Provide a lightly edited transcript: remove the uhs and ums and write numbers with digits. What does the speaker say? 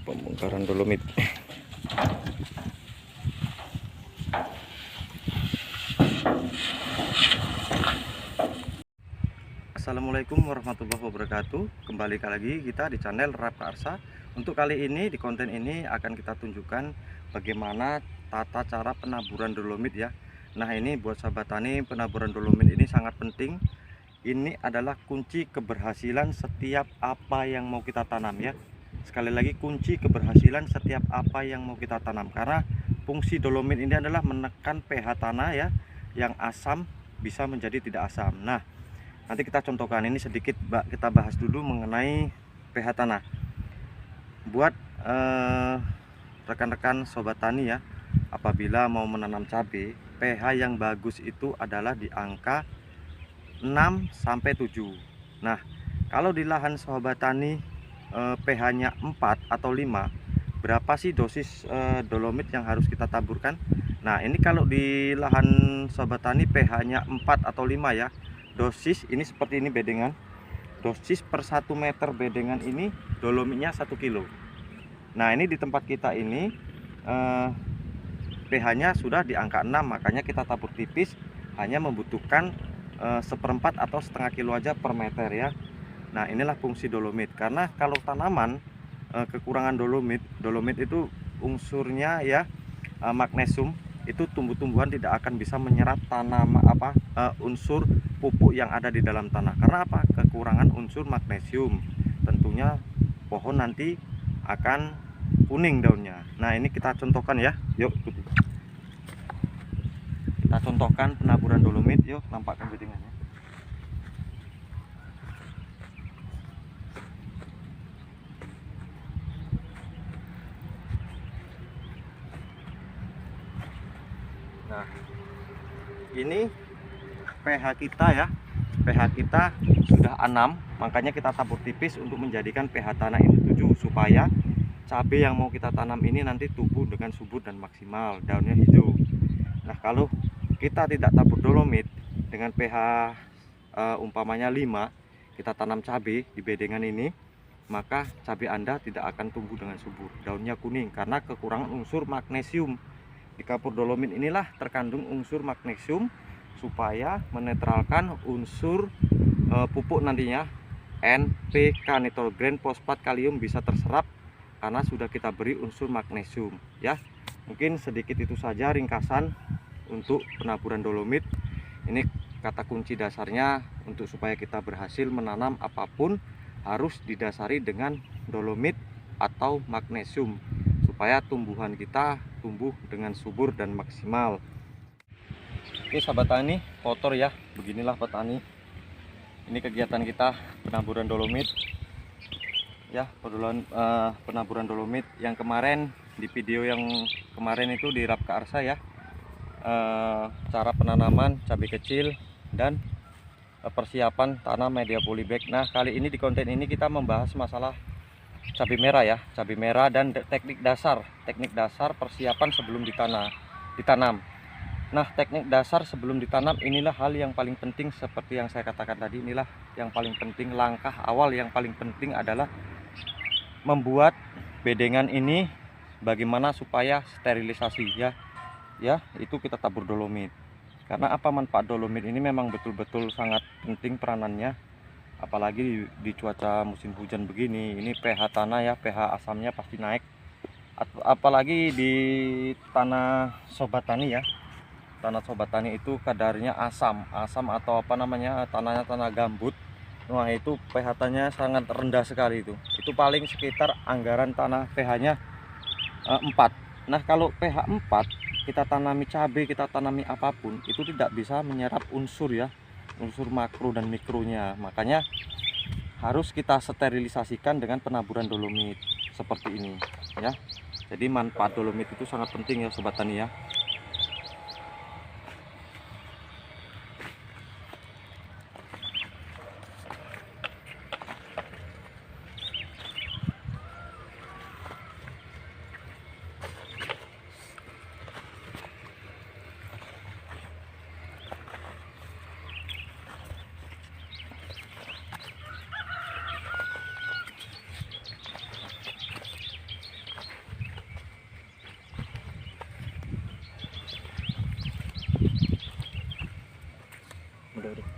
pembongkaran dolomit. Assalamualaikum warahmatullahi wabarakatuh. Kembali lagi kita di channel Rafka Arsa. Untuk kali ini di konten ini akan kita tunjukkan bagaimana tata cara penaburan dolomit ya. Nah, ini buat sahabat tani, penaburan dolomit ini sangat penting. Ini adalah kunci keberhasilan setiap apa yang mau kita tanam ya. Sekali lagi, kunci keberhasilan setiap apa yang mau kita tanam, karena fungsi dolomit ini adalah menekan pH tanah ya, yang asam bisa menjadi tidak asam. Nah, nanti kita contohkan, ini sedikit kita bahas dulu mengenai pH tanah. Buat rekan-rekan sobat tani ya, apabila mau menanam cabai, pH yang bagus itu adalah di angka 6 sampai 7. Nah, kalau di lahan sobat tani pH-nya 4 atau 5, berapa sih dosis dolomit yang harus kita taburkan? Nah, ini kalau di lahan sobat tani pH-nya 4 atau 5 ya, dosis ini seperti ini bedengan. Dosis per 1 meter bedengan ini dolomitnya 1 kilo. Nah, ini di tempat kita ini pH-nya sudah di angka 6, makanya kita tabur tipis, hanya membutuhkan seperempat atau setengah kilo aja per meter ya. Nah, inilah fungsi dolomit, karena kalau tanaman kekurangan dolomit itu unsurnya ya, magnesium, itu tumbuh-tumbuhan tidak akan bisa menyerap unsur pupuk yang ada di dalam tanah. Karena apa? Kekurangan unsur magnesium, tentunya pohon nanti akan kuning daunnya. Nah, ini kita contohkan ya, yuk kita contohkan penaburan dolomit. Yuk, nampakkan bedengannya. Nah, ini pH kita ya, pH kita sudah 6, makanya kita tabur tipis untuk menjadikan pH tanah ini 7, supaya cabai yang mau kita tanam ini nanti tumbuh dengan subur dan maksimal, daunnya hijau. Nah, kalau kita tidak tabur dolomit dengan pH umpamanya 5, kita tanam cabai di bedengan ini, maka cabai Anda tidak akan tumbuh dengan subur, daunnya kuning karena kekurangan unsur magnesium. Di kapur dolomit inilah terkandung unsur magnesium supaya menetralkan unsur pupuk nantinya. NPK, nitrogen, fosfat, kalium bisa terserap karena sudah kita beri unsur magnesium ya. Mungkin sedikit itu saja ringkasan untuk penaburan dolomit. Ini kata kunci dasarnya untuk supaya kita berhasil menanam apapun harus didasari dengan dolomit atau magnesium, supaya tumbuhan kita tumbuh dengan subur dan maksimal. Oke sahabat tani, kotor ya, beginilah petani. Ini kegiatan kita penaburan dolomit ya, penaburan dolomit yang kemarin, di video yang kemarin itu di Rafka Arsa ya, cara penanaman cabai kecil dan persiapan tanam media polybag. Nah, kali ini di konten ini kita membahas masalah cabai merah ya, cabai merah dan teknik dasar persiapan sebelum ditanam. Nah, teknik dasar sebelum ditanam inilah hal yang paling penting, seperti yang saya katakan tadi. Inilah yang paling penting, langkah awal yang paling penting adalah membuat bedengan ini bagaimana supaya sterilisasi ya. Ya, itu kita tabur dolomit. Karena apa, manfaat dolomit ini memang betul-betul sangat penting peranannya. Apalagi di cuaca musim hujan begini, ini pH tanah ya, pH asamnya pasti naik. Apalagi di tanah sobat tani ya, tanah sobat tani itu kadarnya asam atau apa namanya, tanah gambut. Wah, itu pH tanahnya sangat rendah sekali. Itu paling sekitar anggaran tanah pH-nya 4. Nah, kalau pH 4 kita tanami cabai, kita tanami apapun, itu tidak bisa menyerap unsur ya, unsur makro dan mikronya. Makanya harus kita sterilisasikan dengan penaburan dolomit seperti ini ya. Jadi manfaat dolomit itu sangat penting ya sobat tani ya. Udah.